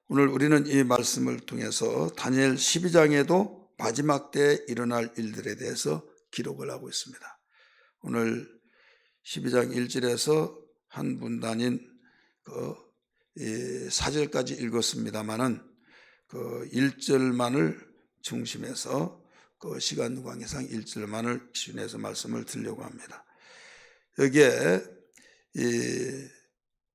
오늘 우리는 이 말씀을 통해서 다니엘 12장에도 마지막 때에 일어날 일들에 대해서 기록을 하고 있습니다. 오늘 12장 1절에서 한 문단인 4절까지 읽었습니다마는 그 1절만을 중심해서 그 시간 관계상 1절만을 기준해서 말씀을 드리려고 합니다. 여기에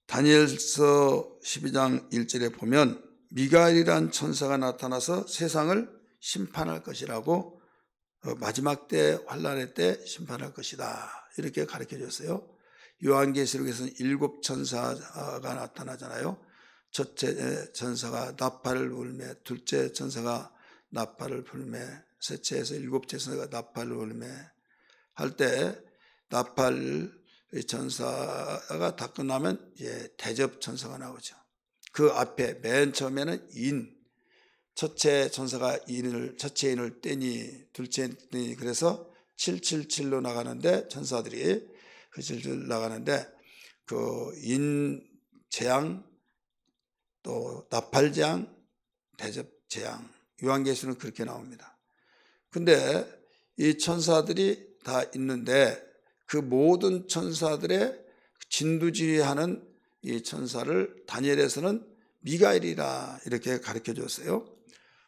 다니엘서 12장 1절에 보면 미가엘이란 천사가 나타나서 세상을 심판할 것이라고 마지막 때 환란의 때 심판할 것이다 이렇게 가르쳐 줬어요. 요한계시록에서는 7 천사가 나타나잖아요. 첫째 천사가 나팔을 불매, 둘째 천사가 나팔을 불매, 셋째에서 7째 천사가 나팔을 불매 할 때 나팔 천사가 다 끝나면 대접 천사가 나오죠. 그 앞에 맨 처음에는 첫째 천사가 첫째 인을 떼니 둘째 인을 떼니 그래서 777로 나가는데 천사들이 그 7줄 나가는데 그 재앙 또 나팔 재앙 대접 재앙 요한계시록은 그렇게 나옵니다. 근데 이 천사들이 다 있는데 그 모든 천사들의 진두지휘하는 이 천사를 다니엘에서는 미가엘이라 이렇게 가르쳐 줬어요.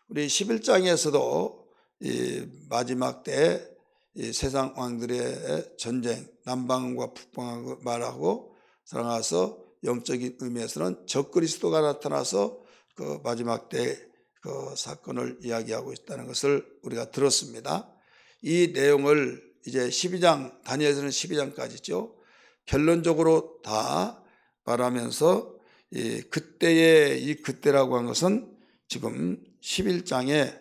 우리 11장에서도 이 마지막 때 이 세상 왕들의 전쟁, 남방과 북방을 말하고 살아가서 영적인 의미에서는 적그리스도가 나타나서 그 마지막 때 그 사건을 이야기하고 있다는 것을 우리가 들었습니다. 이 내용을 이제 12장, 다니엘서는 12장까지죠. 결론적으로 다 말하면서 그때의 이 그때라고 한 것은 지금 11장의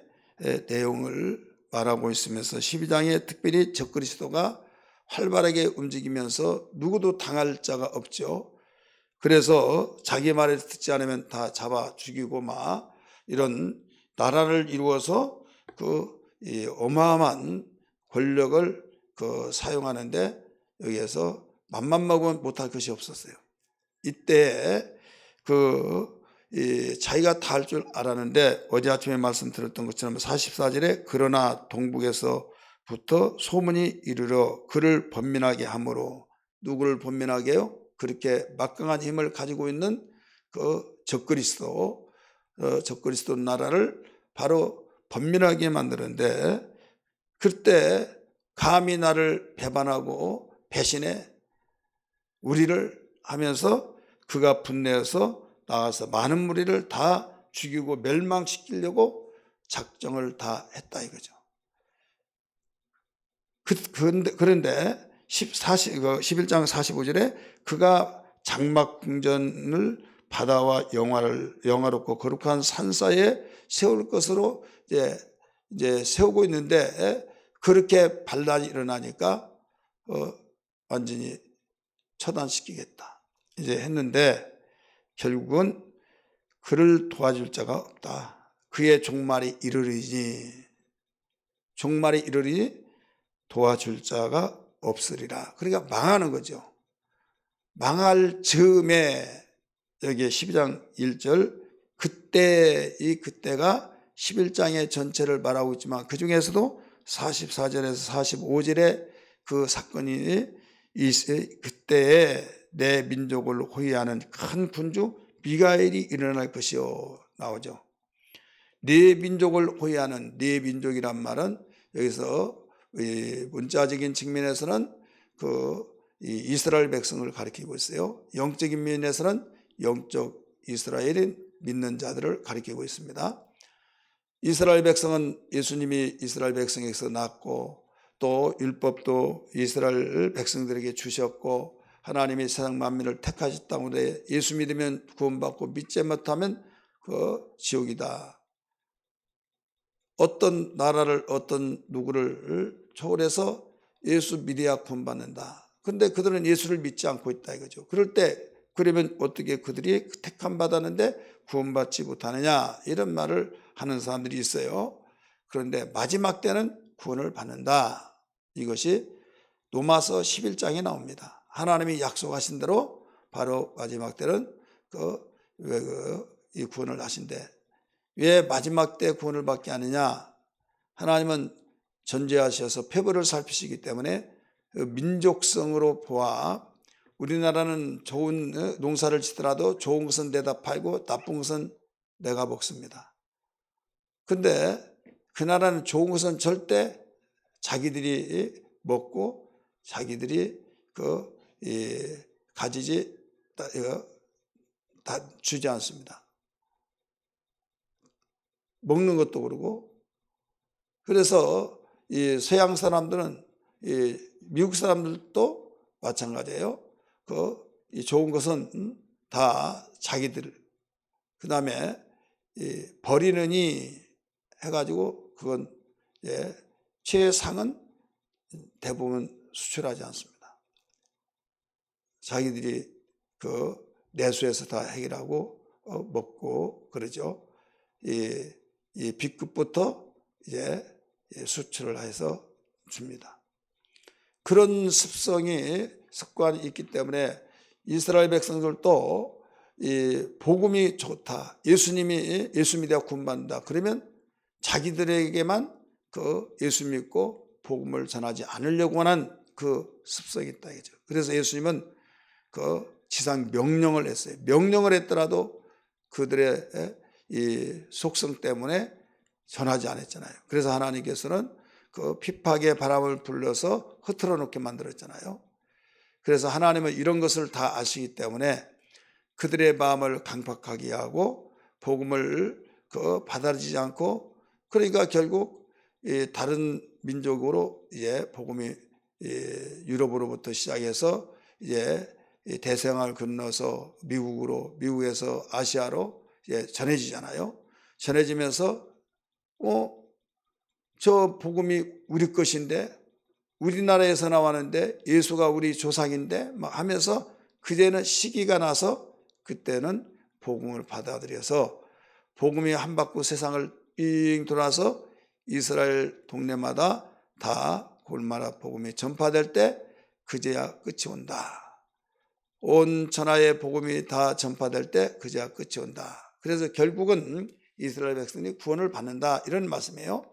내용을 말하고 있으면서 12장에 특별히 적그리스도가 활발하게 움직이면서 누구도 당할 자가 없죠. 그래서 자기 말을 듣지 않으면 다 잡아 죽이고 막 이런 나라를 이루어서 그 어마어마한 권력을 사용하는데 여기에서 맘만 먹으면 못할 것이 없었어요. 이때 자기가 다 할 줄 알았는데 어제 아침에 말씀드렸던 것처럼 44절에 그러나 동북에서부터 소문이 이르러 그를 번민하게 하므로 누구를 번민하게 해요? 그렇게 막강한 힘을 가지고 있는 그 적그리스도 나라를 바로 번민하게 만드는데 그때 감히 나를 배반하고 배신해 우리를 하면서 그가 분내어서 나가서 많은 무리를 다 죽이고 멸망시키려고 작정을 다 했다 이거죠. 그런데 11장 45절에 그가 장막궁전을 바다와 영화롭고 거룩한 산사에 세울 것으로 이제 세우고 있는데 그렇게 반란이 일어나니까 완전히 처단시키겠다 이제 했는데 결국은 그를 도와줄 자가 없다. 그의 종말이 이르리니 도와줄 자가 없으리라. 그러니까 망하는 거죠. 망할 즈음에 여기에 12장 1절 그때가 11장의 전체를 말하고 있지만 그 중에서도 44절에서 45절에 그 사건이 그때에 내 민족을 호위하는 큰 군주 미가엘이 일어날 것이요 나오죠. 네 민족을 호위하는 네 민족이란 말은 여기서 문자적인 측면에서는 이스라엘 백성을 가리키고 있어요. 영적인 면에서는 영적 이스라엘인 믿는 자들을 가리키고 있습니다. 이스라엘 백성은 예수님이 이스라엘 백성에서 났고 또 율법도 이스라엘 백성들에게 주셨고 하나님이 세상 만민을 택하셨다고 때문에 예수 믿으면 구원받고 믿지 못하면 그 지옥이다. 어떤 나라를 어떤 누구를 초월해서 예수 믿어야 구원받는다. 그런데 그들은 예수를 믿지 않고 있다 이거죠. 그러면 어떻게 그들이 택함 받았는데 구원받지 못하느냐 이런 말을 하는 사람들이 있어요. 그런데 마지막 때는 구원을 받는다. 이것이 로마서 11장에 나옵니다. 하나님이 약속하신 대로 바로 마지막 때는 이 구원을 하신대. 왜 마지막 때 구원을 받게 하느냐? 하나님은 전제하셔서 표벌을 살피시기 때문에 그 민족성으로 보아 우리나라는 좋은 농사를 짓더라도 좋은 것은 내다 팔고 나쁜 것은 내가 먹습니다. 근데 그 나라는 좋은 것은 절대 자기들이 먹고 자기들이 가지지 다 주지 않습니다. 먹는 것도 그러고. 그래서 이 서양 사람들은 이 미국 사람들도 마찬가지예요. 이 좋은 것은 다 자기들. 그 다음에 버리느니 해가지고 그건 최상은 대부분 수출하지 않습니다. 자기들이 내수해서 다 해결하고 먹고 그러죠. 이 B급부터 이제 수출을 해서 줍니다. 그런 습관이 있기 때문에 이스라엘 백성들도 이 복음이 좋다. 예수 믿어야 구원받는다. 그러면 자기들에게만 예수 믿고 복음을 전하지 않으려고 하는 그 습성이 있다 이거죠. 그래서 예수님은 지상 명령을 했어요. 명령을 했더라도 그들의 이 속성 때문에 전하지 않았잖아요. 그래서 하나님께서는 핍박의 바람을 불러서 흐트러 놓게 만들었잖아요. 그래서 하나님은 이런 것을 다 아시기 때문에 그들의 마음을 강팍하게 하고 복음을 받아들이지 않고, 그러니까 결국 다른 민족으로 이제 복음이 유럽으로부터 시작해서 이제 대서양을 건너서 미국에서 아시아로 이제 전해지잖아요. 전해지면서 저 복음이 우리 것인데, 우리나라에서 나왔는데, 예수가 우리 조상인데 막 하면서 그제는 시기가 나서 그때는 복음을 받아들여서 복음이 한 바퀴 세상을 빙 돌아서 이스라엘 동네마다 다 골마다 복음이 전파될 때 그제야 끝이 온다. 온 천하의 복음이 다 전파될 때 그제야 끝이 온다. 그래서 결국은 이스라엘 백성이 구원을 받는다, 이런 말씀이에요.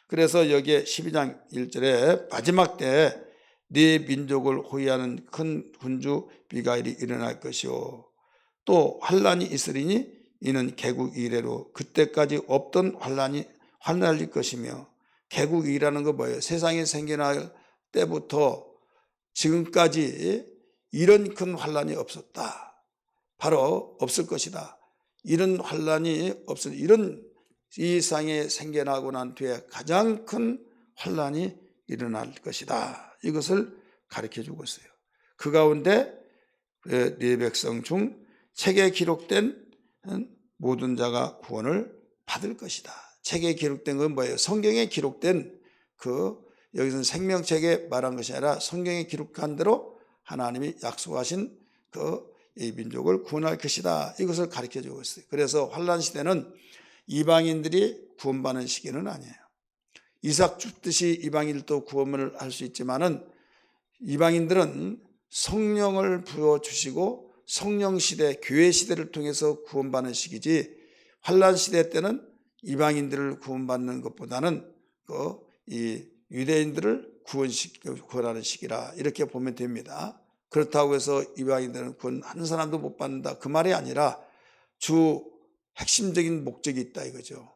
그래서 여기에 12장 1절에 마지막 때 네 민족을 호위하는 큰 군주 미가엘이 일어날 것이요 또 환난이 있으리니 이는 개국 이래로 그때까지 없던 환난일 것이며, 개국이라는 거 뭐예요? 세상이 생겨날 때부터 지금까지 이런 큰 환난이 없었다. 바로 없을 것이다. 이런 환난이 없을, 이런 이 세상에 생겨나고 난 뒤에 가장 큰 환난이 일어날 것이다. 이것을 가르쳐주고 있어요. 그 가운데 네 백성 중 책에 기록된 모든 자가 구원을 받을 것이다. 책에 기록된 건 뭐예요? 성경에 기록된 여기서는 생명책에 말한 것이 아니라 성경에 기록한 대로 하나님이 약속하신 이 민족을 구원할 것이다. 이것을 가르쳐주고 있어요. 그래서 환난 시대는 이방인들이 구원받는 시기는 아니에요. 이삭 죽듯이 이방인들도 구원을 할 수 있지만은 이방인들은 성령을 부어주시고 성령 시대, 교회 시대를 통해서 구원받는 시기지, 환난 시대 때는 이방인들을 구원받는 것보다는 이 유대인들을 구원하는 시기라, 이렇게 보면 됩니다. 그렇다고 해서 이방인들은 구원 한 사람도 못 받는다, 그 말이 아니라 주 핵심적인 목적이 있다 이거죠.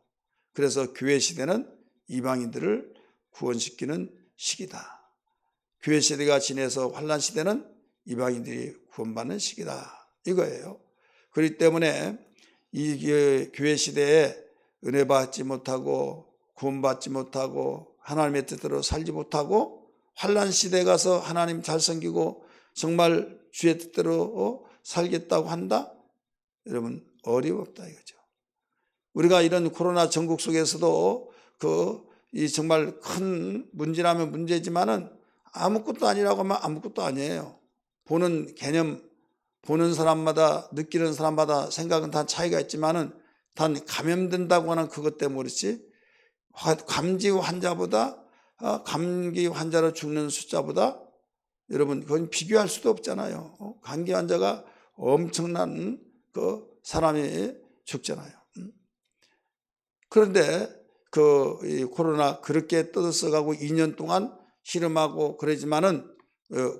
그래서 교회 시대는 이방인들을 구원시키는 시기다. 교회 시대가 지내서 환난 시대는 이방인들이 구원받는 시기다 이거예요. 그렇기 때문에 이 교회 시대에 은혜 받지 못하고 구원받지 못하고 하나님의 뜻대로 살지 못하고 환난 시대에 가서 하나님 잘 섬기고 정말 주의 뜻대로 살겠다고 한다? 여러분 어림없다 이거죠. 우리가 이런 코로나 전국 속에서도 이 정말 큰 문제라면 문제지만은 아무것도 아니라고 하면 아무것도 아니에요. 보는 개념, 보는 사람마다, 느끼는 사람마다 생각은 다 차이가 있지만은 단 감염된다고 하는 그것 때문에 그렇지, 감기 환자로 죽는 숫자보다 여러분 그건 비교할 수도 없잖아요. 감기 환자가 엄청난 사람이 죽잖아요. 그런데 이 코로나 그렇게 떠들썩하고 2년 동안 실험하고 그러지만은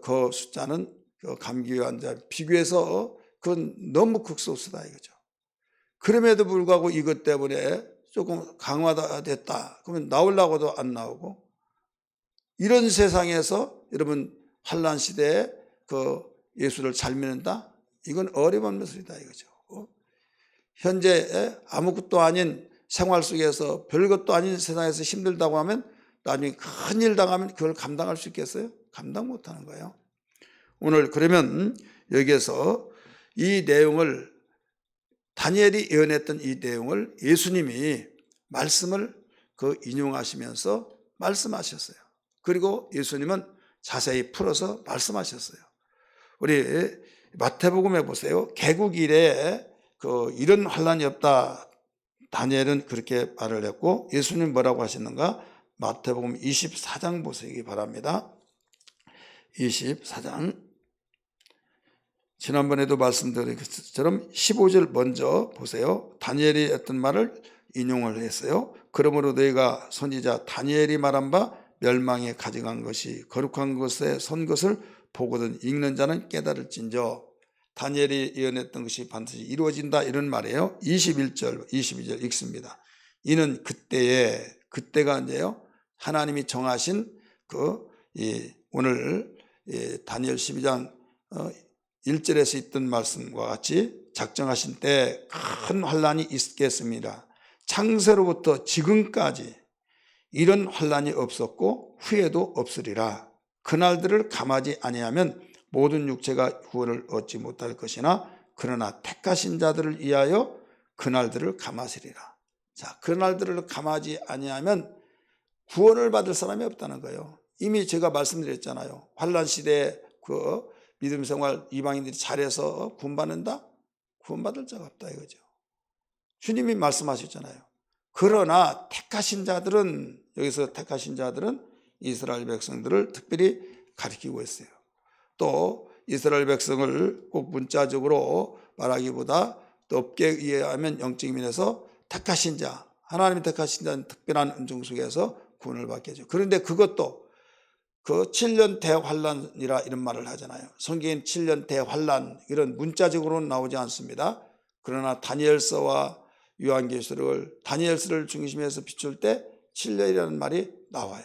그 숫자는 감기 환자 비교해서 그건 너무 극소수다 이거죠. 그럼에도 불구하고 이것 때문에 조금 강화됐다. 그러면 나오려고도 안 나오고, 이런 세상에서 여러분 환난 시대에 예수를 잘 믿는다? 이건 어림없는 소리다 이거죠. 현재 아무것도 아닌 생활 속에서 별것도 아닌 세상에서 힘들다고 하면 나중에 큰일 당하면 그걸 감당할 수 있겠어요? 감당 못하는 거예요. 오늘 그러면 여기에서 이 내용을, 다니엘이 예언했던 이 내용을 예수님이 말씀을 인용하시면서 말씀하셨어요. 그리고 예수님은 자세히 풀어서 말씀하셨어요. 우리 마태복음에 보세요. 개국 이래에 이런 환란이 없다. 다니엘은 그렇게 말을 했고, 예수님 뭐라고 하셨는가? 마태복음 24장 보시기 바랍니다. 24장. 지난번에도 말씀드린 것처럼 15절 먼저 보세요. 다니엘이 했던 말을 인용을 했어요. 그러므로 너희가 선지자 다니엘이 말한 바 멸망에 가져간 것이 거룩한 곳에 선 것을 보거든 읽는 자는 깨달을진저. 다니엘이 예언했던 것이 반드시 이루어진다 이런 말이에요. 21절, 22절 읽습니다. 이는 그때가 이제요, 하나님이 정하신 오늘 다니엘 12장 1절에서 있던 말씀과 같이 작정하신 때 큰 환란이 있겠습니다. 창세로부터 지금까지 이런 환란이 없었고 후에도 없으리라. 그날들을 감하지 아니하면 모든 육체가 구원을 얻지 못할 것이나 그러나 택하신 자들을 위하여 그날들을 감하시리라. 자, 그날들을 감하지 아니하면 구원을 받을 사람이 없다는 거예요. 이미 제가 말씀드렸잖아요. 환란 시대에 믿음 생활 이방인들이 잘해서 구원받는다? 구원받을 자가 없다 이거죠. 주님이 말씀하셨잖아요. 그러나 택하신 자들은, 여기서 택하신 자들은 이스라엘 백성들을 특별히 가리키고 있어요. 또 이스라엘 백성을 꼭 문자적으로 말하기보다 높게 이해하면 영적인 면에서 택하신 자, 하나님이 택하신 자는 특별한 은총 속에서 구원을 받게 하죠. 그런데 그것도 7년 대환란이라 이런 말을 하잖아요. 성경엔 7년 대환란 이런 문자적으로는 나오지 않습니다. 그러나 다니엘서와 요한계시록을, 다니엘서를 중심해서 비출 때 7년이라는 말이 나와요.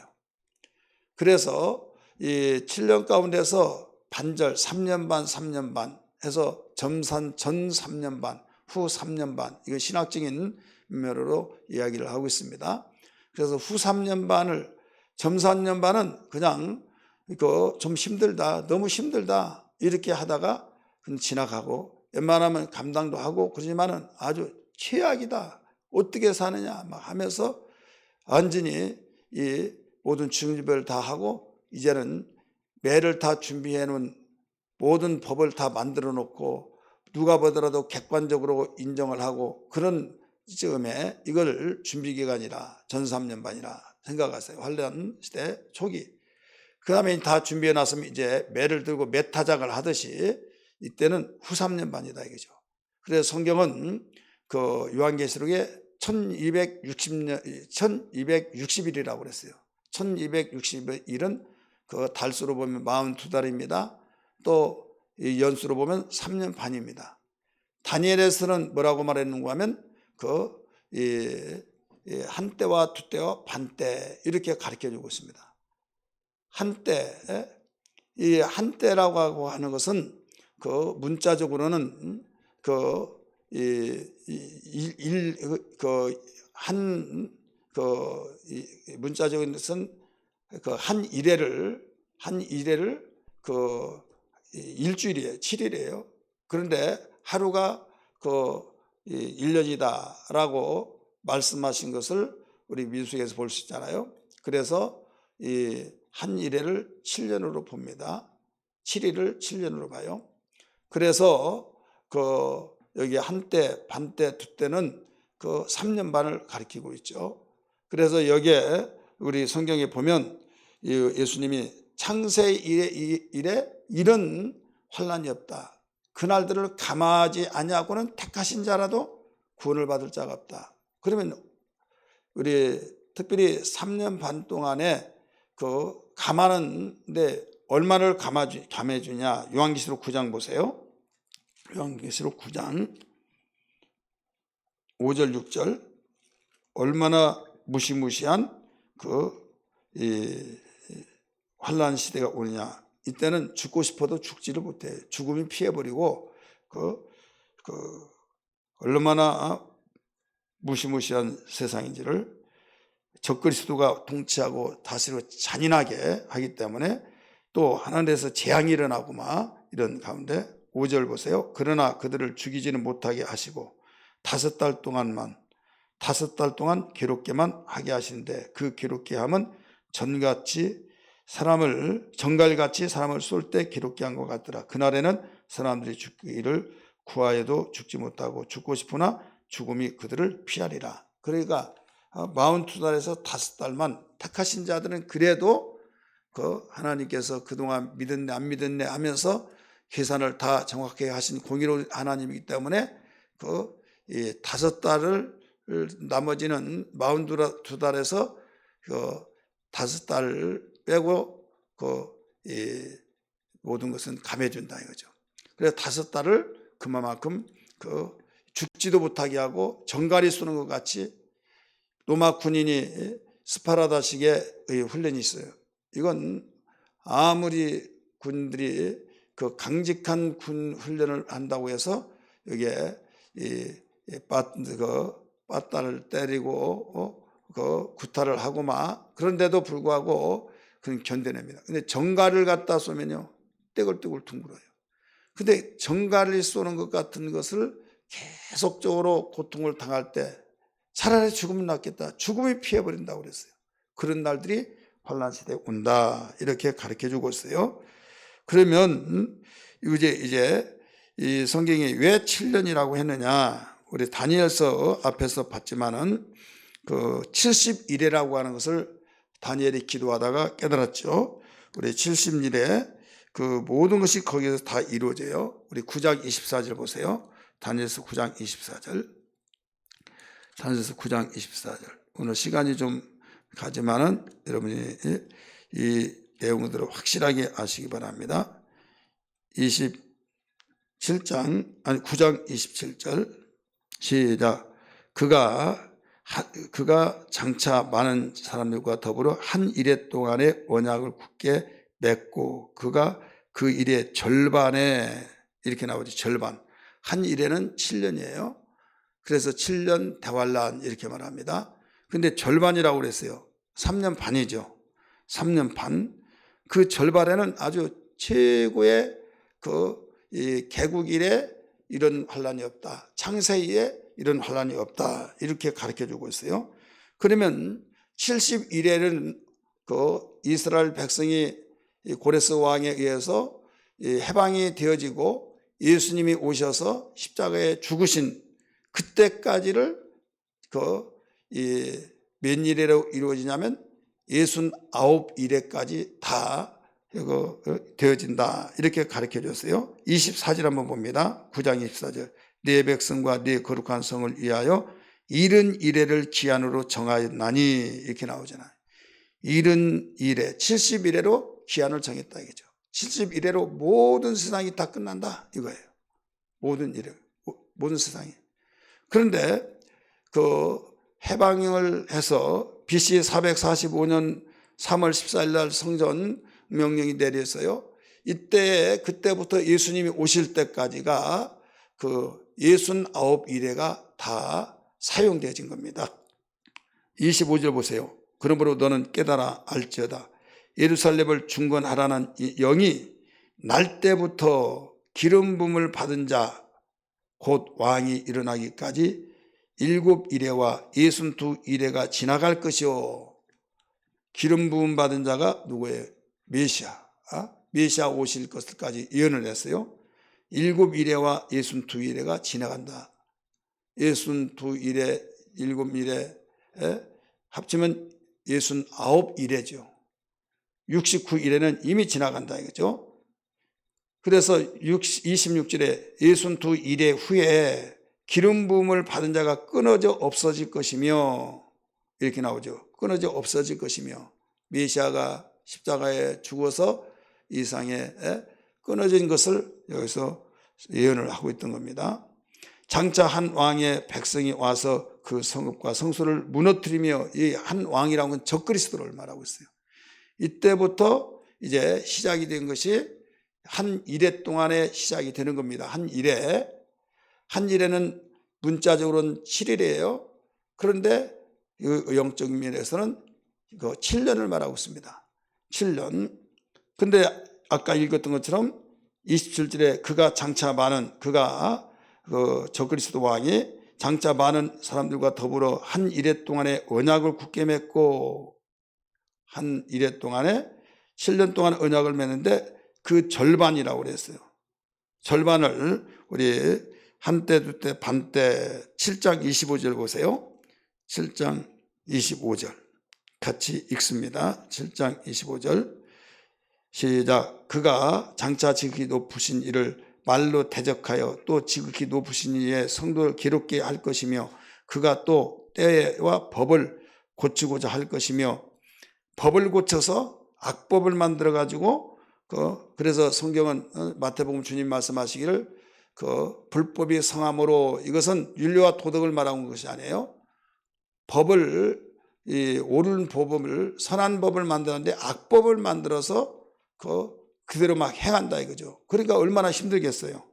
그래서 이 7년 가운데서 반절 3년 반 3년 반 해서 점산 전 3년 반, 후 3년 반, 이건 신학적인 면으로 이야기를 하고 있습니다. 그래서 후 3년 반을, 점 3년 반은 그냥 좀 힘들다, 너무 힘들다 이렇게 하다가 그냥 지나가고, 웬만하면 감당도 하고 그러지만은 아주 최악이다, 어떻게 사느냐 막 하면서 완전히 이 모든 준비를 다 하고 이제는 매를 다 준비해 놓은 모든 법을 다 만들어 놓고 누가 보더라도 객관적으로 인정을 하고 그런 시점에 이걸 준비기간이라 전 3년 반이라 생각하세요. 환란 시대 초기. 그 다음에 다 준비해 놨으면 이제 매를 들고 매타작을 하듯이 이때는 후 3년 반이다 이거죠. 그래서 성경은 요한계시록에 1260일이라고 그랬어요. 1260일은 달수로 보면 42달입니다. 또 연수로 보면 3년 반입니다. 다니엘에서는 뭐라고 말했는가 하면 한때와 두때와 반때 이렇게 가르쳐주고 있습니다. 한때, 이 한때라고 하는 것은 문자적으로는 문자적인 것은 한 일회를 일주일이에요. 7일이에요. 그런데 하루가 1년이다라고 말씀하신 것을 우리 민수기에서 볼 수 있잖아요. 그래서 이 한 일회를 7년으로 봅니다. 7일을 7년으로 봐요. 그래서 여기 한때, 반때, 두때는 3년 반을 가리키고 있죠. 그래서 여기에 우리 성경에 보면 예수님이 창세 이래 이런 환란이 없다. 그날들을 감하지 아니하고는 택하신 자라도 구원을 받을 자가 없다. 그러면 우리 특별히 3년 반 동안에 그 감하는데 얼마를 감해 주냐? 요한계시록 9장 보세요. 요한계시록 9장 5절 6절 얼마나 무시무시한 이 환난 시대가 오느냐. 이때는 죽고 싶어도 죽지를 못해. 죽음이 피해버리고 얼마나 무시무시한 세상인지를 적그리스도가 통치하고 다스리고 잔인하게 하기 때문에 또 하나님께서 재앙이 일어나고 막 이런 가운데 5절 보세요. 그러나 그들을 죽이지는 못하게 하시고 5달 동안 괴롭게만 하게 하시는데 그 괴롭게 함은 전갈같이 사람을 쏠 때 괴롭게 한 것 같더라. 그날에는 사람들이 죽기를 구하여도 죽지 못하고 죽고 싶으나 죽음이 그들을 피하리라. 그러니까 42달에서 5달만 택하신 자들은 그래도 하나님께서 그동안 믿었네 안 믿었네 하면서 계산을 다 정확하게 하신 공의로운 하나님이기 때문에 이 5달을 나머지는 42달에서 5달을 빼고 이 모든 것은 감해준다 이거죠. 그래서 5달을 그만큼 죽지도 못하게 하고 정갈이 쏘는 것 같이 로마 군인이 스파르타식의 훈련이 있어요. 이건 아무리 군들이 강직한 군 훈련을 한다고 해서 여기에 빠따를 때리고 구타를 하고 막 그런데도 불구하고 그는 견뎌냅니다. 근데 정갈을 갖다 쏘면요 떼굴떼굴 둥글어요. 근데 정갈을 쏘는 것 같은 것을 계속적으로 고통을 당할 때 차라리 죽으면 낫겠다. 죽음이 피해버린다고 그랬어요. 그런 날들이 환난 시대에 온다. 이렇게 가르쳐 주고 있어요. 그러면 이제 이 성경이 왜 7년이라고 했느냐? 우리 다니엘서 앞에서 봤지만은 70일이라고 하는 것을 다니엘이 기도하다가 깨달았죠. 우리 70일에 모든 것이 거기에서 다 이루어져요. 우리 9장 24절 보세요. 다니엘서 9장 24절. 다니엘서 9장 24절. 오늘 시간이 좀 가지만은 여러분이 이 내용들을 확실하게 아시기 바랍니다. 9장 27절 시작. 그가 장차 많은 사람들과 더불어 한 일해 동안의 언약을 굳게 맺고 그가 그 일의 절반에 이렇게 나오죠. 절반. 한 일에는 7년이에요. 그래서 7년 대환란 이렇게 말합니다. 근데 절반이라고 그랬어요. 3년 반이죠. 3년 반. 그 절반에는 아주 최고의 이 개국 이래 이런 환란이 없다. 창세기에 이런 환란이 없다. 이렇게 가르쳐 주고 있어요. 그러면 70일에는 이스라엘 백성이 고레스 왕에 의해서 해방이 되어지고 예수님이 오셔서 십자가에 죽으신 그때까지를 몇 일에로 이루어지냐면 69일에까지 다 되어진다. 이렇게 가르쳐 줬어요. 24절 한번 봅니다. 9장 24절. 네 백성과 네 거룩한 성을 위하여 70일을 기한으로 정하였나니 이렇게 나오잖아요. 70일에 70일에로 기한을 정했다 이거죠. 70일에로 모든 세상이 다 끝난다 이거예요. 모든 세상이. 그런데 해방을 해서 BC 445년 3월 14일 날 성전 명령이 내렸어요. 그때부터 예수님이 오실 때까지가 69일에가 다 사용되어진 겁니다. 25절 보세요. 그러므로 너는 깨달아 알지어다. 예루살렘을 중건하라는 영이 날 때부터 기름 부음을 받은 자 곧 왕이 일어나기까지 7일에와 62일에가 지나갈 것이요. 기름 부음 받은 자가 누구예요? 메시아 오실 것까지 예언을 했어요. 7일에와 62일에가 지나간다. 62일에 7일에 합치면 69일에죠. 69일에는 이미 지나간다 이거죠. 그래서 26절에 62일에 후에 기름 부음을 받은 자가 끊어져 없어질 것이며, 이렇게 나오죠. 끊어져 없어질 것이며, 메시아가 십자가에 죽어서 이 세상에 끊어진 것을 여기서 예언을 하고 있던 겁니다. 장차 한 왕의 백성이 와서 그 성읍과 성소를 무너뜨리며, 이 한 왕이라는 건 적그리스도를 말하고 있어요. 이때부터 이제 시작이 된 것이 한 이래 동안에 시작이 되는 겁니다. 한 일에는 문자적으로는 7일이에요. 그런데 영적인 면에서는 7년을 말하고 있습니다. 7년. 근데 아까 읽었던 것처럼 27절에 그가 적그리스도 왕이 장차 많은 사람들과 더불어 한 이래 동안에 언약을 굳게 맺고, 한 이래 동안에 7년 동안 언약을 맺는데 그 절반이라고 그랬어요. 절반을 우리 한때 두때 반때 7장 25절 보세요. 7장 25절 같이 읽습니다. 7장 25절 시작. 그가 장차 지극히 높으신 이를 말로 대적하여 또 지극히 높으신 이의 성도를 괴롭게 할 것이며, 그가 또 때와 법을 고치고자 할 것이며, 법을 고쳐서 악법을 만들어 가지고 그래서 성경은 마태복음 주님 말씀하시기를 불법이 성함으로, 이것은 윤리와 도덕을 말하는 것이 아니에요. 옳은 법을, 선한 법을 만드는데 악법을 만들어서 그대로 막 행한다 이거죠. 그러니까 얼마나 힘들겠어요.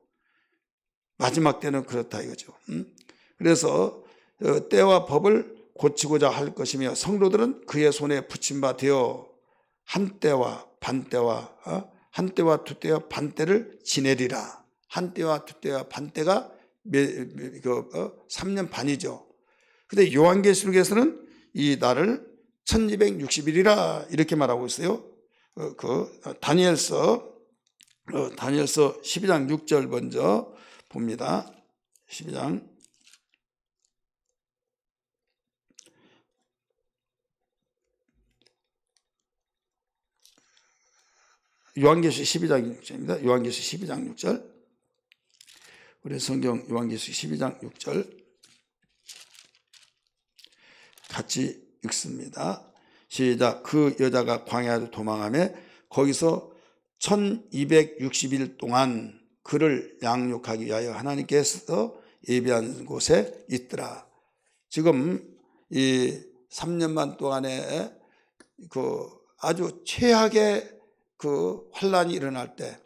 마지막 때는 그렇다 이거죠. 그래서 때와 법을 고치고자 할 것이며, 성도들은 그의 손에 붙임 바 되어 한때와 두 때와 반때를 지내리라. 한때와 두 때와 반때가 3년 반이죠. 근데 요한계시록에서는 이 날을 1260일이라 이렇게 말하고 있어요. 다니엘서 12장 6절 먼저 봅니다. 12장 요한계시 12장 6절입니다. 요한계시 12장 6절. 우리 성경 요한계시 12장 6절 같이 읽습니다. 시작. 그 여자가 광야로 도망하며 거기서 1260일 동안 그를 양육하기 위하여 하나님께서 예비한 곳에 있더라. 지금 이 3년만 동안에 아주 최악의 환란이 일어날 때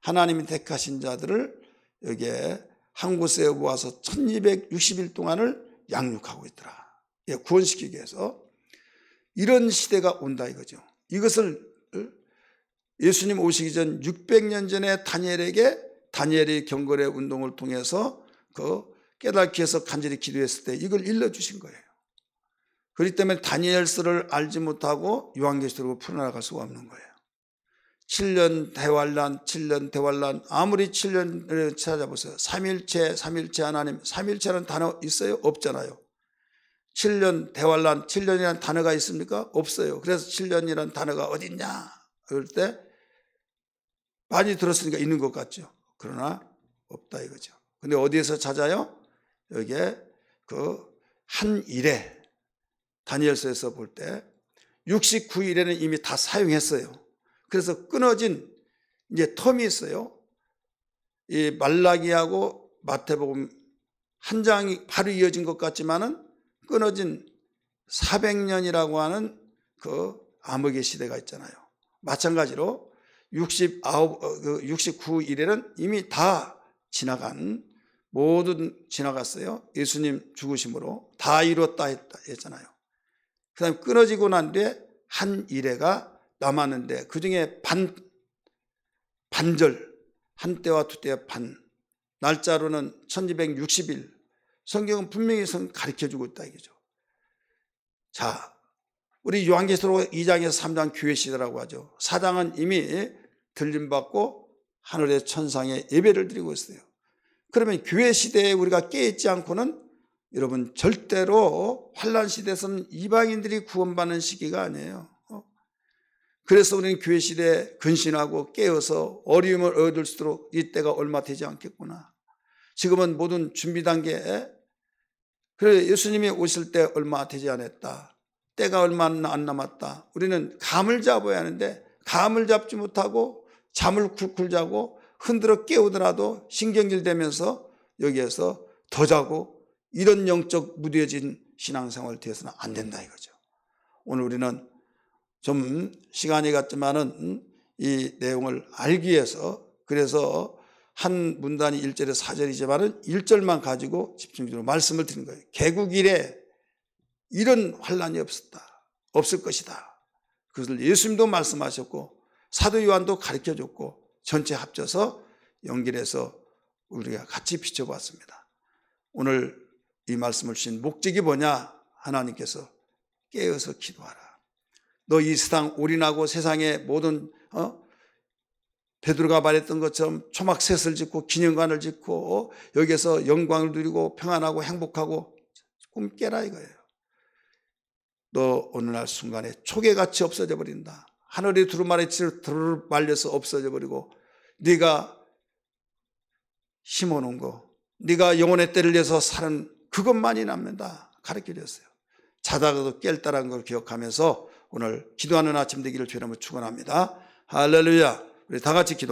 하나님이 택하신 자들을 여기에 한 곳에 모아서 1260일 동안을 양육하고 있더라. 구원시키기 위해서. 이런 시대가 온다 이거죠. 이것을 예수님 오시기 전 600년 전에 다니엘의 경건의 운동을 통해서 깨닫기 위해서 간절히 기도했을 때 이걸 일러주신 거예요. 그렇기 때문에 다니엘서를 알지 못하고 요한계시록을 풀어나갈 수가 없는 거예요. 7년 대환란, 아무리 7년을 찾아보세요. 삼일체 하나님, 삼일체라는 단어 있어요? 없잖아요. 7년 대환란, 7년이라는 단어가 있습니까? 없어요. 그래서 7년이라는 단어가 어딨냐? 그럴 때 많이 들었으니까 있는 것 같죠. 그러나 없다 이거죠. 근데 어디에서 찾아요? 여기에 한 일에, 다니엘서에서 볼 때 69일에는 이미 다 사용했어요. 그래서 끊어진 이제 텀이 있어요. 이 말라기하고 마태복음 한 장이 바로 이어진 것 같지만은 끊어진 400년이라고 하는 암흑의 시대가 있잖아요. 마찬가지로 69일에는 이미 다 모든 지나갔어요. 예수님 죽으심으로 다 이뤘다 했잖아요. 그 다음에 끊어지고 난 뒤에 한 일회가 남았는데 그 중에 반절, 한때와 두때의 날짜로는 1260일, 성경은 분명히 가르쳐주고 있다 이거죠. 자, 우리 요한계시록 2장에서 3장 교회 시대라고 하죠. 4장은 이미 들림받고 하늘의 천상에 예배를 드리고 있어요. 그러면 교회 시대에 우리가 깨있지 않고는 여러분 절대로 환란 시대에서는 이방인들이 구원받는 시기가 아니에요. 그래서 우리는 교회 시대에 근신하고 깨어서 어려움을 얻을수록 이때가 얼마 되지 않겠구나. 지금은 모든 준비 단계에. 그래 예수님이 오실 때 얼마 되지 않았다. 때가 얼마 안 남았다. 우리는 감을 잡아야 하는데 감을 잡지 못하고 잠을 쿨쿨 자고 흔들어 깨우더라도 신경질 되면서 여기에서 더 자고 이런 영적 무뎌진 신앙생활을 뒤에서는 안 된다 이거죠. 오늘 우리는 좀 시간이 갔지만은 이 내용을 알기 위해서 그래서 한 문단이 1절에 4절이지만은 1절만 가지고 집중적으로 말씀을 드린 거예요. 개국 이래 이런 환란이 없을 것이다. 그것을 예수님도 말씀하셨고 사도 요한도 가르쳐줬고 전체 합쳐서 연결해서 우리가 같이 비춰봤습니다. 오늘 이 말씀을 주신 목적이 뭐냐? 하나님께서 깨어서 기도하라. 너 이 세상 올인하고 세상의 모든 베드로가 말했던 것처럼 초막셋을 짓고 기념관을 짓고 여기에서 영광을 누리고 평안하고 행복하고 꿈 깨라 이거예요. 너 어느 날 순간에 초계같이 없어져 버린다. 하늘의 두루마리처럼 두루루 말려서 없어져 버리고 네가 심어놓은 거, 네가 영혼의 때를 내서 사는 그것만이 남는다 가르쳐줬어요. 자다가도 깰다라는 걸 기억하면서 오늘 기도하는 아침 되기를 주님으로 축원합니다. 할렐루야. 우리 다 같이 기도.